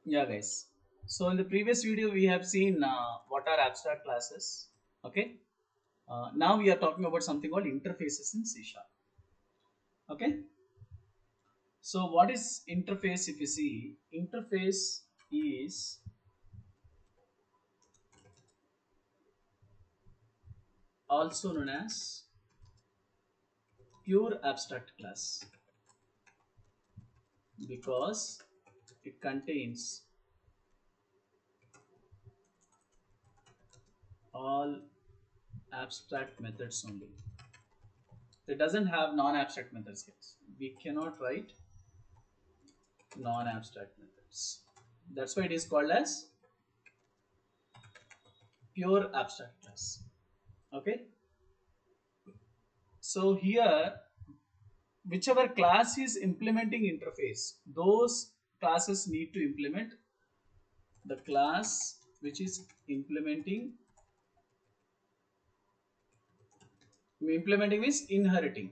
Yeah, guys. So in the previous video, we have seen what are abstract classes. Okay. Now we are talking about something called interfaces in C Sharp. Okay. So what is interface? If you see, interface is also known as pure abstract class because it contains all abstract methods only. It doesn't have non-abstract methods, guys. We cannot write non-abstract methods. That's why it is called as pure abstract class. Okay. So here, whichever class is implementing interface, those classes need to implement the class which is implementing means inheriting.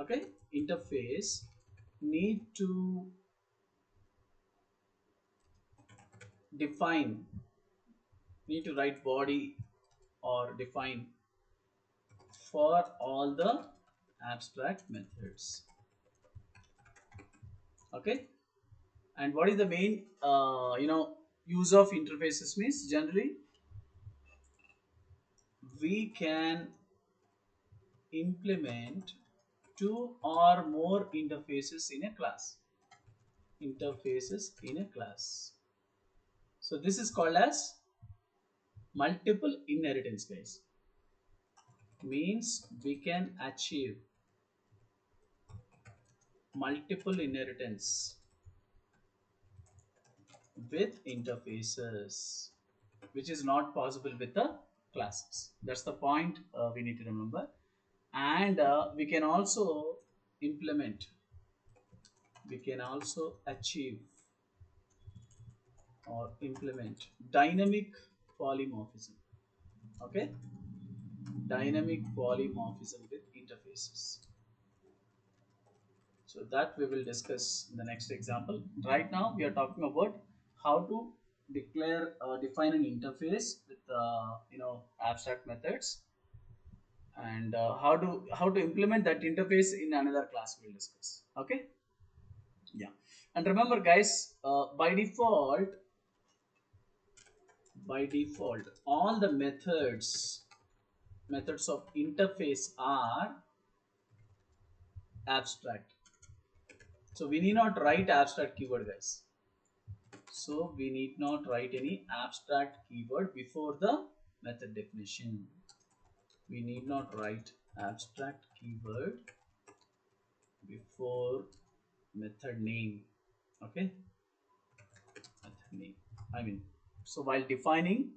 Okay. Interface need to define, need to write body or define for all the abstract methods. Okay. And what is the main use of interfaces means generally we can implement two or more interfaces in a class. Interfaces in a class. So this is called as multiple inheritance, guys. Means we can achieve multiple inheritance with interfaces, which is not possible with the classes. That's the point we need to remember. And implement we can also achieve or implement dynamic polymorphism. Okay. Dynamic polymorphism with interfaces. So that we will discuss in the next example. Right now we are talking about how to define an interface with abstract methods, and how to implement that interface in another class we'll discuss. Okay. Yeah. And remember, guys, by default all the methods of interface are abstract. So we need not write abstract keyword, guys. So we need not write any abstract keyword before the method definition. We need not write abstract keyword before method name. Okay. Method name. I mean, so while defining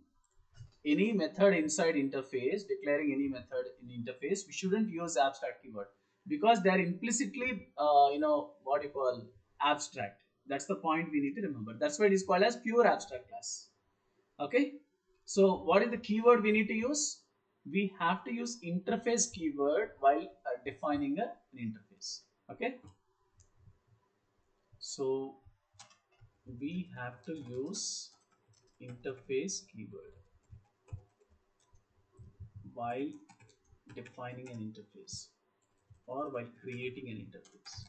any method inside interface, declaring any method in interface, we shouldn't use abstract keyword because they are implicitly what you call abstract. That's the point we need to remember. That's why it is called as pure abstract class. Okay. So what is the keyword we need to use? We have to use interface keyword while defining an interface. Okay. So we have to use interface keyword while defining an interface or while creating an interface.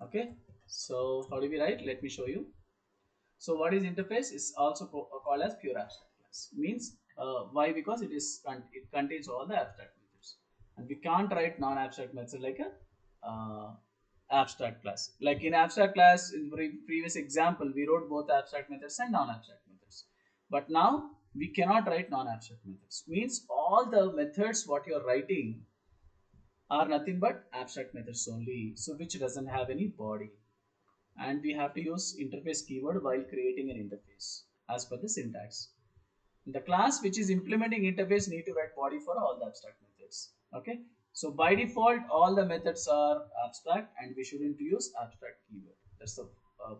Okay. So how do we write? Let me show you. So what is interface is also called as pure abstract class. Means why? Because it contains all the abstract methods, and we can't write non-abstract methods like a abstract class. Like in abstract class, in the previous example, we wrote both abstract methods and non-abstract methods. But now we cannot write non-abstract methods. Means all the methods what you are writing are nothing but abstract methods only. So which doesn't have any body, and we have to use interface keyword while creating an interface as per the syntax. The class which is implementing interface need to write body for all the abstract methods. Okay. So by default all the methods are abstract and we shouldn't use abstract keyword. That's the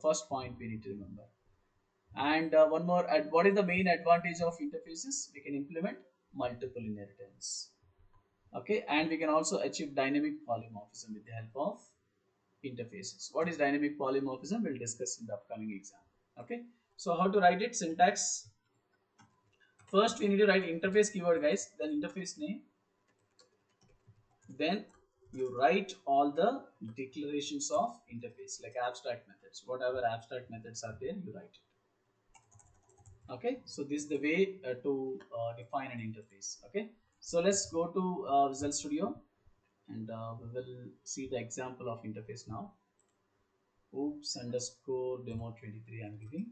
first point we need to remember. And one more, what is the main advantage of interfaces? We can implement multiple inheritance. Okay. And we can also achieve dynamic polymorphism with the help of interfaces. What is dynamic polymorphism? We'll discuss in the upcoming exam. Okay. So how to write it? Syntax. First, we need to write interface keyword, guys. Then interface name. Then you write all the declarations of interface, like abstract methods. Whatever abstract methods are there, you write it. Okay. So this is the way to define an interface. Okay. So let's go to Visual Studio, and we will see the example of interface now. Oops underscore demo 23 I'm giving.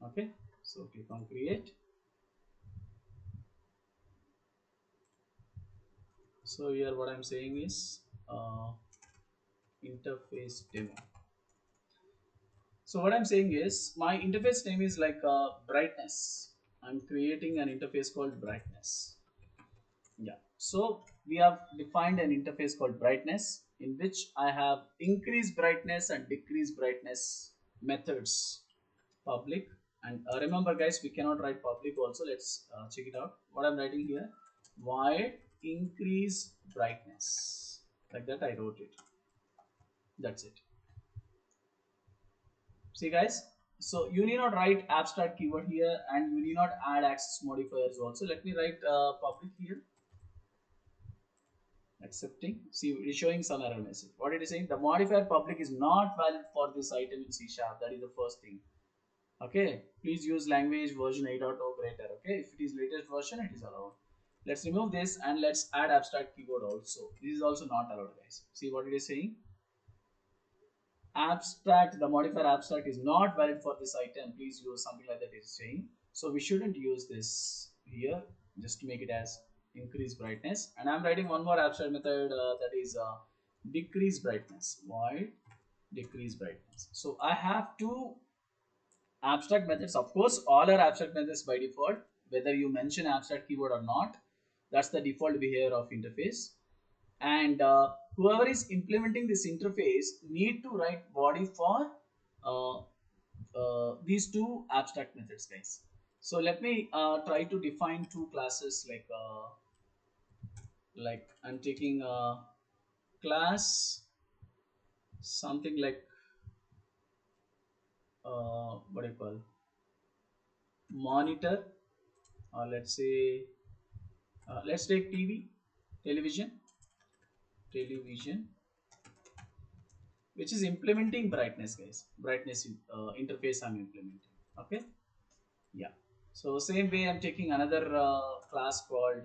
Okay, so click on create. So here what I'm saying is interface demo. So what I'm saying is my interface name is like brightness. I'm creating an interface called brightness. Yeah, so we have defined an interface called brightness, in which I have increase brightness and decrease brightness methods, public. And remember guys, we cannot write public also. Let's check it out. What I'm writing here, void increase brightness, like that I wrote it. That's it. See guys, so you need not write abstract keyword here, and you need not add access modifiers also. Let me write public here, accepting. See, it is showing some error message. What it is saying, the modifier public is not valid for this item in C sharp. That is the first thing. Okay, please use language version 8.0 greater. Okay, if it is latest version, it is allowed. Let's remove this and let's add abstract keyword also. This is also not allowed, guys. See what it is saying, abstract, the modifier abstract is not valid for this item, please use something like that it is saying. So we shouldn't use this here, just to make it as increase brightness. And I'm writing one more abstract method, that is decrease brightness, void decrease brightness. So I have two abstract methods. Of course all are abstract methods by default, whether you mention abstract keyword or not. That's the default behavior of interface. And whoever is implementing this interface need to write body for uh, these two abstract methods, guys. So let me try to define two classes, like I'm taking a class something like what do you call, monitor, or let's say let's take television, which is implementing brightness, guys. Brightness interface I'm implementing. Okay. Yeah. So same way I'm taking another class called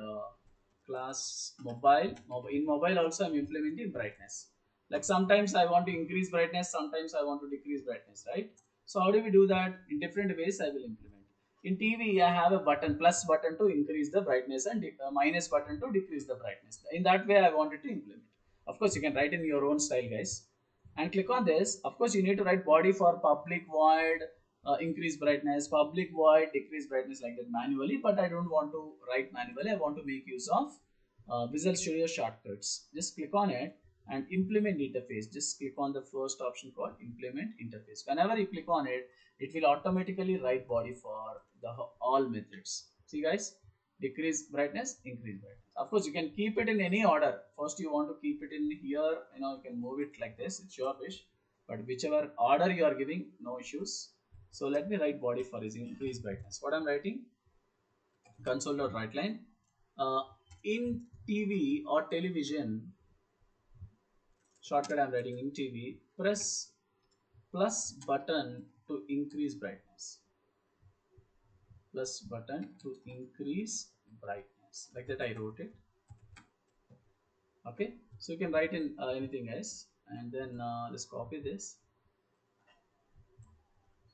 class mobile. In mobile also I'm implementing brightness. Like sometimes I want to increase brightness, sometimes I want to decrease brightness, right? So how do we do that? In different ways I will implement. In TV I have a button, plus button to increase the brightness, and minus button to decrease the brightness. In that way I wanted to implement. Of course you can write in your own style, guys. And click on this. Of course you need to write body for public void increase brightness, public void decrease brightness, like that manually. But I don't want to write manually, I want to make use of Visual Studio shortcuts. Just click on it and implement interface. Just click on the first option called implement interface. Whenever you click on it, it will automatically write body for the all methods. See guys, decrease brightness, increase brightness. Of course you can keep it in any order. First you want to keep it in here, you can move it like this, it's your wish, but whichever order you are giving, no issues. So let me write body for is increase brightness. What I'm writing, console.writeLine. In TV or television, shortcut I'm writing in TV, press plus button to increase brightness. Plus button to increase brightness. Like that I wrote it. Okay. So you can write in anything else. And then let's copy this.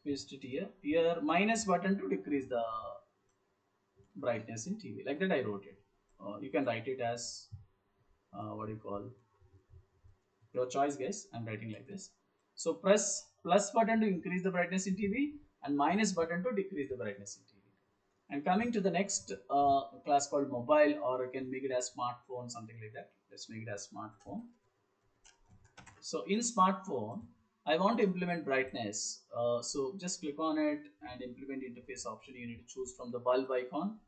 Paste it here. Here minus button to decrease the brightness in TV. Like that I wrote it. You can write it as what do you call, your choice, guys. I'm writing like this. So press plus button to increase the brightness in TV, and minus button to decrease the brightness in TV. And coming to the next class called mobile, or you can make it as smartphone, something like that. Let's make it as smartphone. So in smartphone I want to implement brightness, so just click on it and implement interface option. You need to choose from the bulb icon,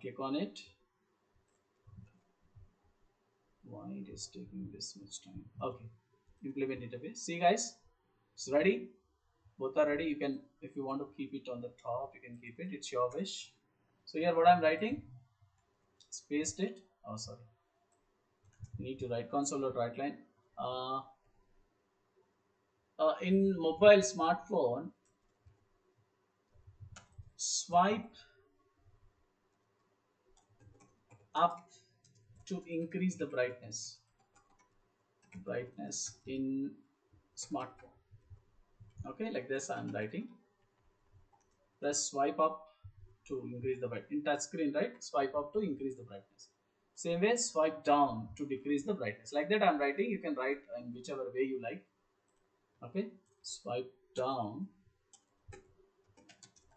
click on it, Why it is taking this much time? Okay, implement interface. See guys, it's ready. Both are ready. You can, if you want to keep it on the top, you can keep it. It's your wish. So here, what I'm writing, spaced it. Oh, sorry. You need to write console.writeLine. Uh, in mobile smartphone, swipe up to increase the brightness in smartphone. Okay, like this I'm writing. Press swipe up to increase the brightness. In touch screen, right? Swipe up to increase the brightness. Same way, swipe down to decrease the brightness. Like that I'm writing. You can write in whichever way you like. Okay, swipe down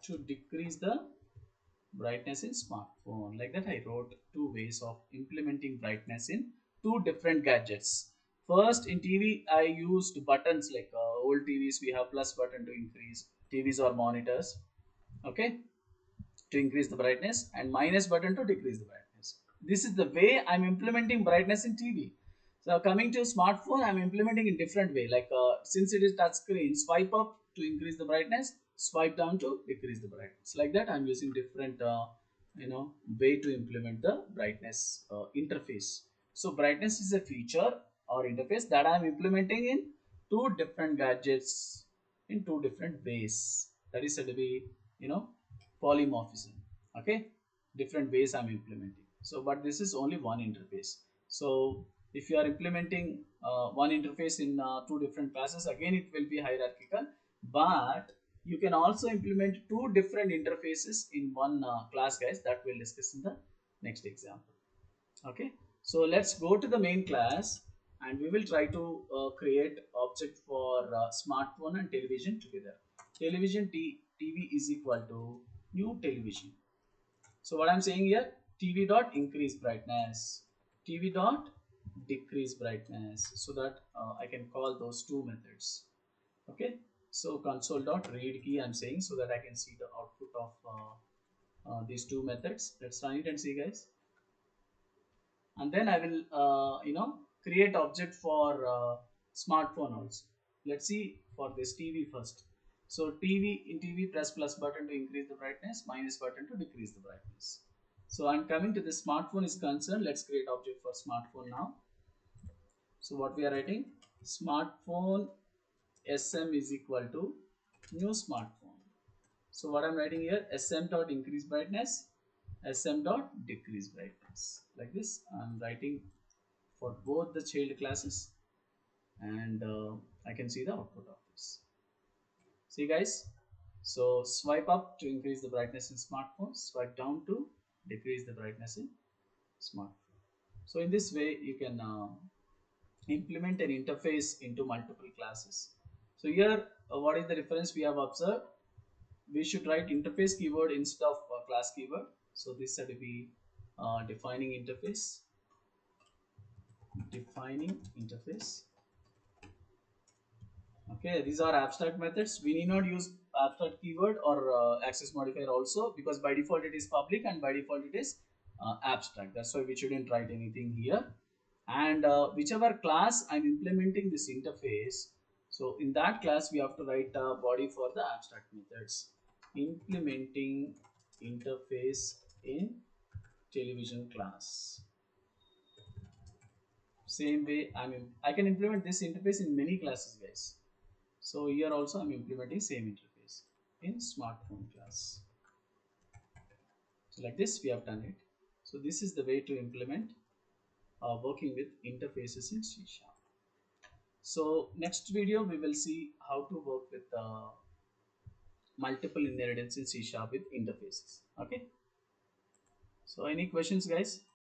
to decrease the brightness in smartphone. Like that I wrote two ways of implementing brightness in two different gadgets. First, in TV I used buttons, like old TVs we have plus button to increase, TVs or monitors, okay, to increase the brightness, and minus button to decrease the brightness. This is the way I'm implementing brightness in TV. So coming to smartphone, I'm implementing in different way. Like since it is touch screen, swipe up to increase the brightness, swipe down to decrease the brightness. Like that, I'm using different way to implement the brightness interface. So brightness is a feature or interface that I'm implementing in two different gadgets in two different ways. That is said to be, you know, polymorphism. Okay, different ways I'm implementing. So but this is only one interface. So if you are implementing one interface in two different classes, again it will be hierarchical. But you can also implement two different interfaces in one class, guys, that we'll discuss in the next example. Okay, so let's go to the main class and we will try to create object for smartphone and television together. TV is equal to new television. So what I'm saying here, TV dot increase brightness, TV dot decrease brightness, so that I can call those two methods. Okay, so console dot read key I'm saying, so that I can see the output of these two methods. Let's run it and see, guys. And then I will create object for smartphone also. Let's see for this TV first. So TV press plus button to increase the brightness, minus button to decrease the brightness. So I'm coming to the smartphone is concerned. Let's create object for smartphone now. So what we are writing, smartphone sm is equal to new smartphone. So what I'm writing here, sm dot increase brightness, sm dot decrease brightness. Like this I'm writing for both the child classes, and I can see the output of this. See, guys, so swipe up to increase the brightness in smartphone, swipe down to decrease the brightness in smartphone. So in this way you can implement an interface into multiple classes. So here what is the difference we have observed? We should write interface keyword instead of class keyword. So this should be defining interface. Okay, these are abstract methods. We need not use abstract keyword or access modifier also, because by default it is public and by default it is abstract. That's why we shouldn't write anything here. And whichever class I'm implementing this interface, so in that class we have to write a body for the abstract methods. Implementing interface in television class. Same way I can implement this interface in many classes, guys. So here also I'm implementing same interface in smartphone class. So like this we have done it. So this is the way to implement working with interfaces in C#. So next video we will see how to work with multiple inheritance in C# with interfaces. Okay. So any questions, guys?